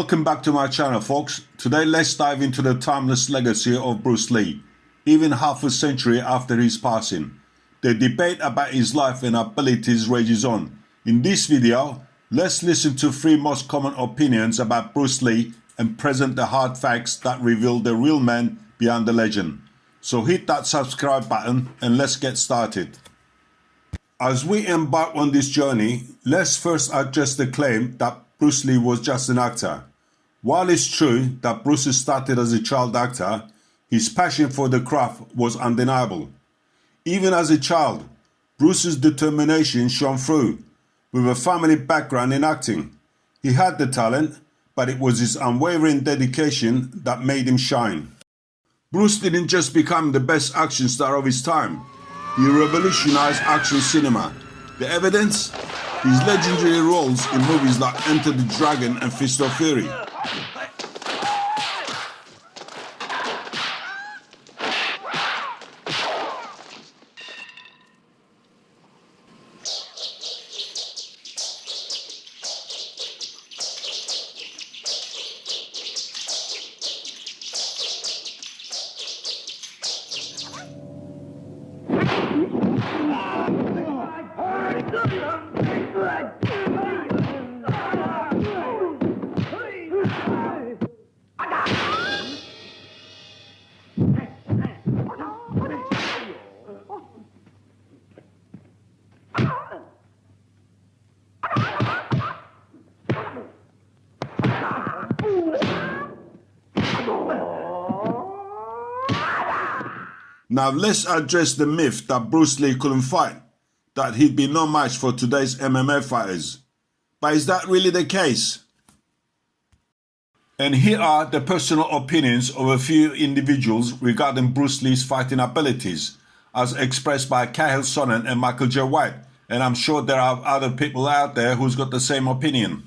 Welcome back to my channel, folks. Today let's dive into the timeless legacy of Bruce Lee, even half a century after his passing. The debate about his life and abilities rages on. In this video, let's listen to 3 most common opinions about Bruce Lee and present the hard facts that reveal the real man behind the legend. So hit that subscribe button and let's get started. As we embark on this journey, let's first address the claim that Bruce Lee was just an actor. While it's true that Bruce started as a child actor, his passion for the craft was undeniable. Even as a child, Bruce's determination shone through. With a family background in acting, he had the talent, but it was his unwavering dedication that made him shine. Bruce didn't just become the best action star of his time. He revolutionized action cinema. The evidence? His legendary roles in movies like Enter the Dragon and Fist of Fury. Now let's address the myth that Bruce Lee couldn't fight, that he'd be no match for today's MMA fighters. But is that really the case? And here are the personal opinions of a few individuals regarding Bruce Lee's fighting abilities, as expressed by Cahill Sonnen and Michael J. White. And I'm sure there are other people out there who's got the same opinion.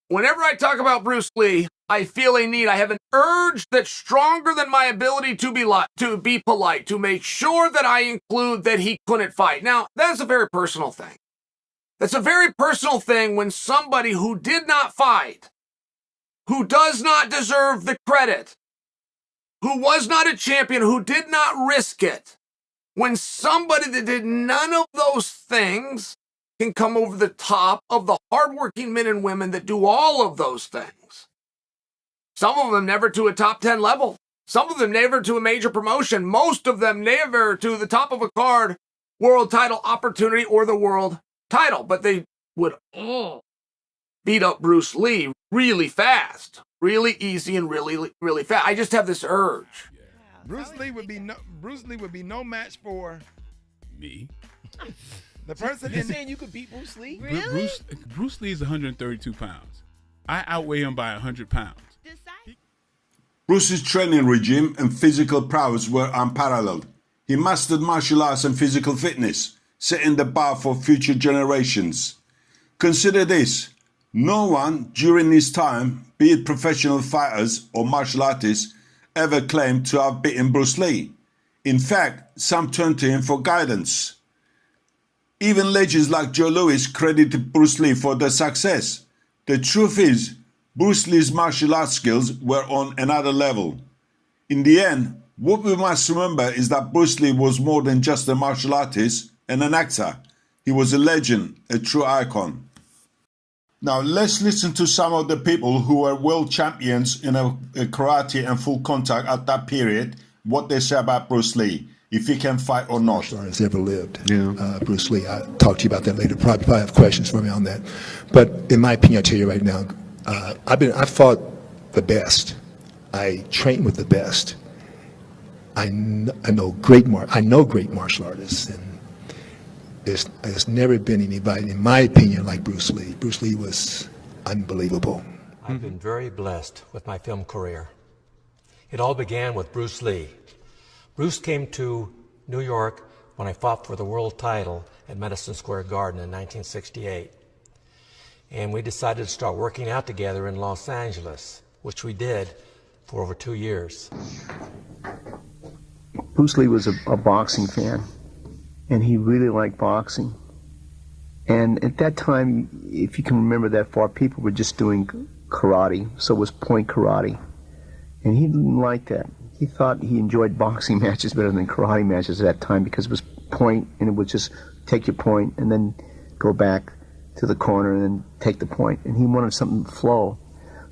Whenever I talk about Bruce Lee, I feel a need. I have an urge that's stronger than my ability to be polite, to make sure that I include that he couldn't fight. Now, that's a very personal thing. That's a very personal thing when somebody who did not fight, who does not deserve the credit, who was not a champion, who did not risk it, when somebody that did none of those things can come over the top of the hardworking men and women that do all of those things. Some of them never to a top 10 level. Some of them never to a major promotion. Most of them never to the top of a card, world title opportunity, or the world title. But they would all beat up Bruce Lee really fast, really easy and really, really fast. I just have this urge. Bruce Lee would be no match for me. The person You're saying you could beat Bruce Lee? Really? Bruce Lee is 132 pounds. I outweigh him by 100 pounds. Bruce's training regime and physical prowess were unparalleled. He mastered martial arts and physical fitness, setting the bar for future generations. Consider this: no one during his time, be it professional fighters or martial artists, ever claimed to have beaten Bruce Lee. In fact, some turned to him for guidance. Even legends like Joe Louis credited Bruce Lee for their success. The truth is, Bruce Lee's martial arts skills were on another level. In the end, what we must remember is that Bruce Lee was more than just a martial artist and an actor. He was a legend, a true icon. Now let's listen to some of the people who were world champions in a karate and full contact at that period, what they say about Bruce Lee, if he can fight or not. Has ever lived. Bruce Lee. I'll talk to you about that later. Probably have questions for me on that. But in my opinion, I tell you right now, I fought the best. I trained with the best. I know great martial artists, and there's never been anybody, in my opinion, like Bruce Lee. Bruce Lee was unbelievable. I've been very blessed with my film career. It all began with Bruce Lee. Bruce came to New York when I fought for the world title at Madison Square Garden in 1968. And we decided to start working out together in Los Angeles, which we did for over 2 years. Bruce Lee was a boxing fan, and he really liked boxing. And at that time, if you can remember that far, people were just doing karate, so it was point karate. And he didn't like that. He thought he enjoyed boxing matches better than karate matches at that time because it was point, and it would just take your point and then go back to the corner and then take the point. And he wanted something to flow.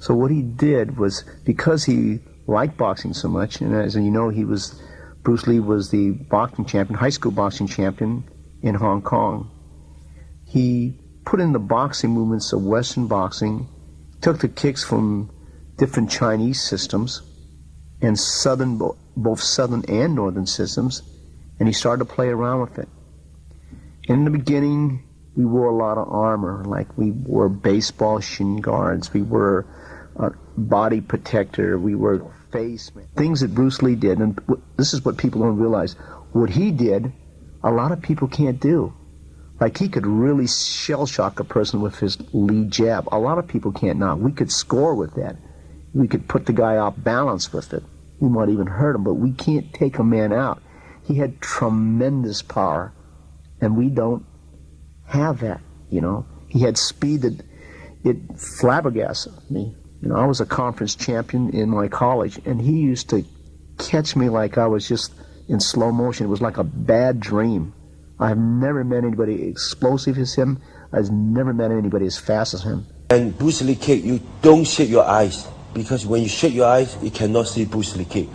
So what he did was, because he liked boxing so much, and as you know, Bruce Lee was the boxing champion, high school boxing champion in Hong Kong. He put in the boxing movements of Western boxing, took the kicks from different Chinese systems and both Southern and Northern systems, and he started to play around with it. In the beginning, we wore a lot of armor, like we wore baseball shin guards, we wore body protector, we wore face, things that Bruce Lee did, and this is what people don't realize. What he did, a lot of people can't do. Like, he could really shell shock a person with his lead jab. A lot of people can't now. We could score with that. We could put the guy off balance with it. We might even hurt him, but we can't take a man out. He had tremendous power, and we don't have that, you know. He had speed that it flabbergasted me. You know, I was a conference champion in my college, and he used to catch me like I was just in slow motion. It was like a bad dream. I've never met anybody explosive as him. I've never met anybody as fast as him. And Bruce Lee kick, you don't shut your eyes, because when you shut your eyes, you cannot see Bruce Lee kick.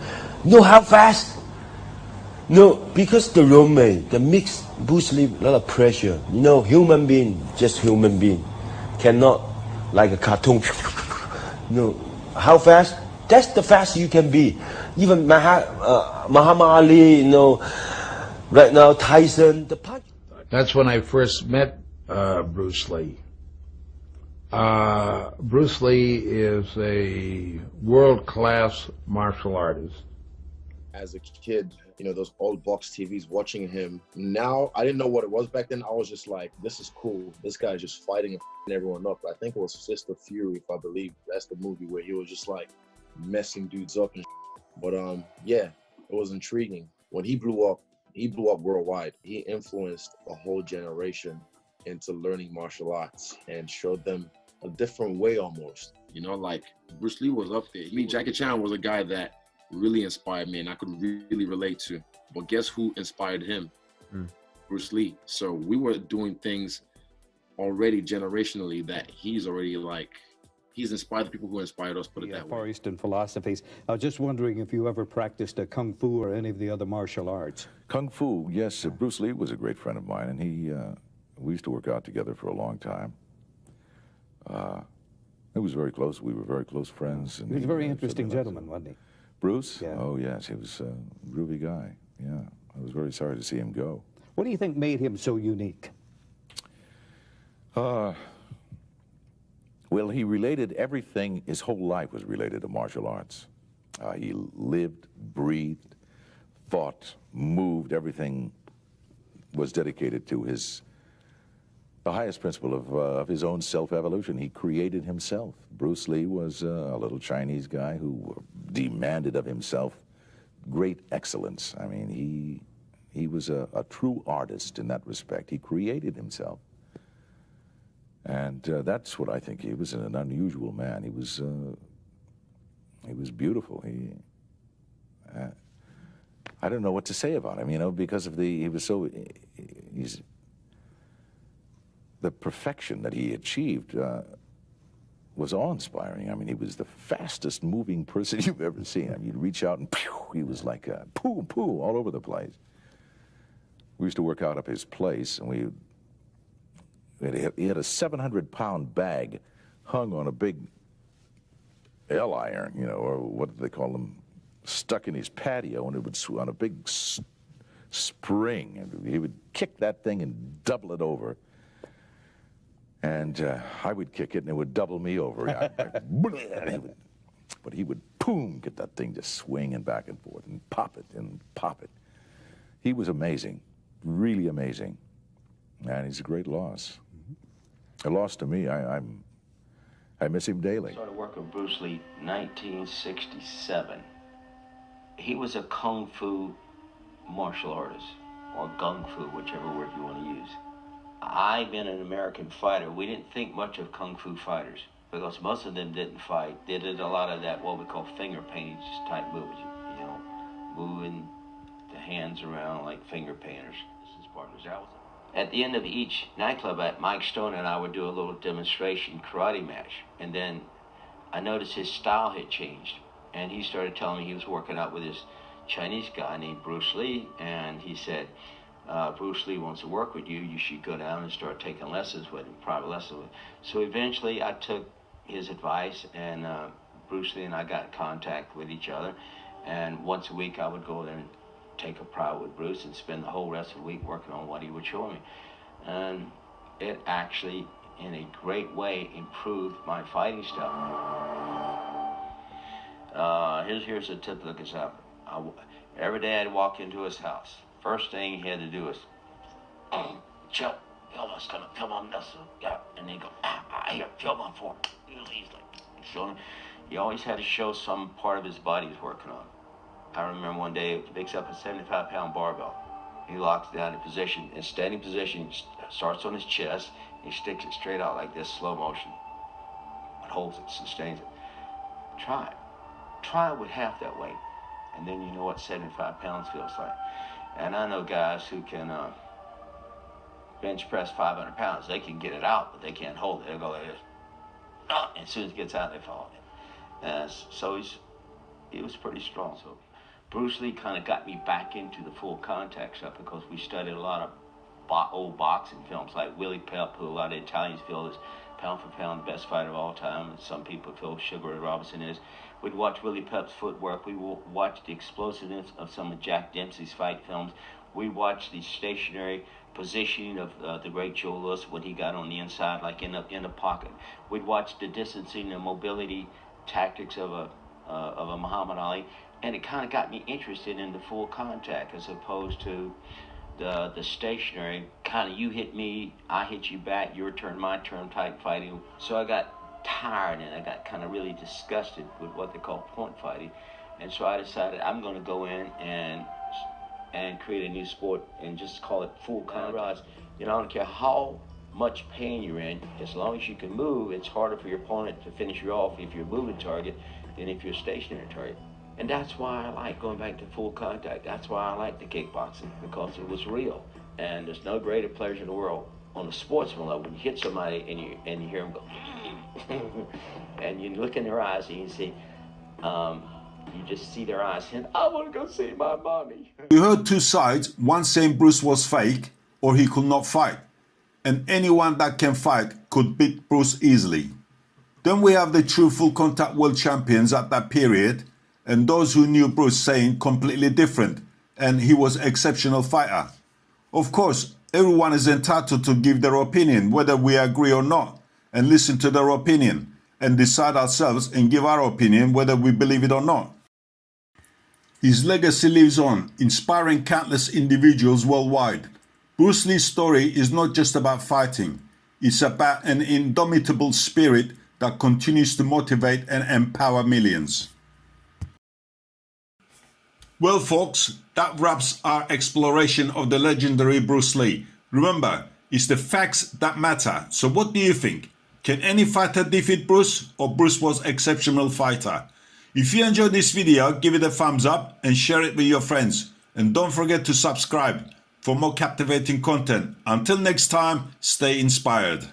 You know how fast? No, because the Roman, the mix Bruce Lee, a lot of pressure. You know, human being, just human being, cannot like a cartoon. No, how fast? That's the fast you can be. Even Muhammad Ali, you know, right now Tyson, the punch. That's when I first met Bruce Lee. Bruce Lee is a world-class martial artist. As a kid, you know, those old box TVs, watching him. Now, I didn't know what it was back then. I was just like, this is cool. This guy's just fighting and f***ing everyone up. I think it was Fist of Fury, if I believe. That's the movie where he was just like messing dudes up and But yeah, it was intriguing. When he blew up worldwide. He influenced a whole generation into learning martial arts and showed them a different way almost. You know, like Bruce Lee was up there. I mean, Jackie Chan was a guy that really inspired me and I could really relate to. But guess who inspired him? Bruce Lee. So we were doing things already generationally that he's already like, he's inspired the people who inspired us, put it that way. Far Eastern philosophies. I was just wondering if you ever practiced Kung Fu or any of the other martial arts. Kung Fu, yes. Bruce Lee was a great friend of mine, and we used to work out together for a long time. It was very close. We were very close friends. And he was a very interesting gentleman, wasn't he? Bruce? Yeah. Oh, yes. He was a groovy guy. Yeah. I was very sorry to see him go. What do you think made him so unique? Well, he related everything, his whole life was related to martial arts. He lived, breathed, thought, moved, everything was dedicated to the highest principle of his own self-evolution. He created himself. Bruce Lee was a little Chinese guy who demanded of himself great excellence. I mean, he was a true artist in that respect. He created himself. And that's what I think. He was an unusual man. He was beautiful. I don't know what to say about him, you know, because of the perfection that he achieved was awe-inspiring. I mean, he was the fastest moving person you've ever seen. I mean, you'd reach out and pew, he was like poo, all over the place. We used to work out up his place, and he had a 700-pound bag hung on a big L iron, you know, or what do they call them, stuck in his patio, and it would on a big spring, and he would kick that thing and double it over. And I would kick it, and it would double me over. But he would, boom, get that thing just swinging back and forth and pop it and pop it. He was amazing, really amazing. And he's a great loss. A loss to me. I miss him daily. I started working with Bruce Lee 1967. He was a Kung Fu martial artist, or Gung Fu, whichever word you want to use. I, being an American fighter, we didn't think much of Kung Fu fighters because most of them didn't fight. They did a lot of that, what we call finger paintings type moves, you know, moving the hands around like finger painters. This is partners out with them. At the end of each nightclub, Mike Stone and I would do a little demonstration karate match. And then I noticed his style had changed. And he started telling me he was working out with this Chinese guy named Bruce Lee. And he said, Bruce Lee wants to work with you. You should go down and start taking lessons with him, private lessons with him. So eventually I took his advice, and Bruce Lee and I got in contact with each other. And once a week I would go there and take a private with Bruce and spend the whole rest of the week working on what he would show me. And it actually, in a great way, improved my fighting style. Here's a typical example. Every day I'd walk into his house. First thing he had to do was, Joe, Phil's gonna film on this. Yeah. And he'd go, here, film on for him. He's like, showing him. He always had to show some part of his body he's working on. I remember one day, he picks up a 75-pound barbell. He locks down in position, in standing position, starts on his chest, he sticks it straight out like this, slow motion. But holds it, sustains it. Try it. Try it with half that weight. And then you know what 75 pounds feels like. And I know guys who can bench press 500 pounds. They can get it out, but they can't hold it. They'll go like this. And as soon as it gets out, they fall. So he was pretty strong. So Bruce Lee kind of got me back into the full contact stuff because we studied a lot of old boxing films like Willie Pep, who a lot of Italians feel is pound for pound the best fighter of all time, and some people feel Sugar Ray Robinson is. We'd watch Willie Pep's footwork. We watch the explosiveness of some of Jack Dempsey's fight films. We watch the stationary positioning of the great Joe Louis when he got on the inside, like in the pocket. We'd watch the distancing and mobility tactics of a Muhammad Ali, and it kind of got me interested in the full contact as opposed to the stationary kind of you hit me, I hit you back, your turn, my turn type fighting. So I got tired and I got kind of really disgusted with what they call point fighting, and so I decided I'm going to go in and create a new sport and just call it full contact. You know, I don't care how much pain you're in, as long as you can move. It's harder for your opponent to finish you off if you're a moving target than if you're a stationary target. And that's why I like going back to full contact. That's why I like the kickboxing, because it was real. And there's no greater pleasure in the world on the sportsman level when you hit somebody and you hear them go, and you look in their eyes and you see, you just see their eyes and I want to go see my mommy. You heard two sides, one saying Bruce was fake or he could not fight. And anyone that can fight could beat Bruce easily. Then we have the true full contact world champions at that period, and those who knew Bruce saying completely different, and he was exceptional fighter. Of course, everyone is entitled to give their opinion, whether we agree or not, and listen to their opinion, and decide ourselves and give our opinion whether we believe it or not. His legacy lives on, inspiring countless individuals worldwide. Bruce Lee's story is not just about fighting, it's about an indomitable spirit that continues to motivate and empower millions. Well folks, that wraps our exploration of the legendary Bruce Lee. Remember, it's the facts that matter. So what do you think? Can any fighter defeat Bruce, or Bruce was an exceptional fighter? If you enjoyed this video, give it a thumbs up and share it with your friends. And don't forget to subscribe for more captivating content. Until next time, stay inspired.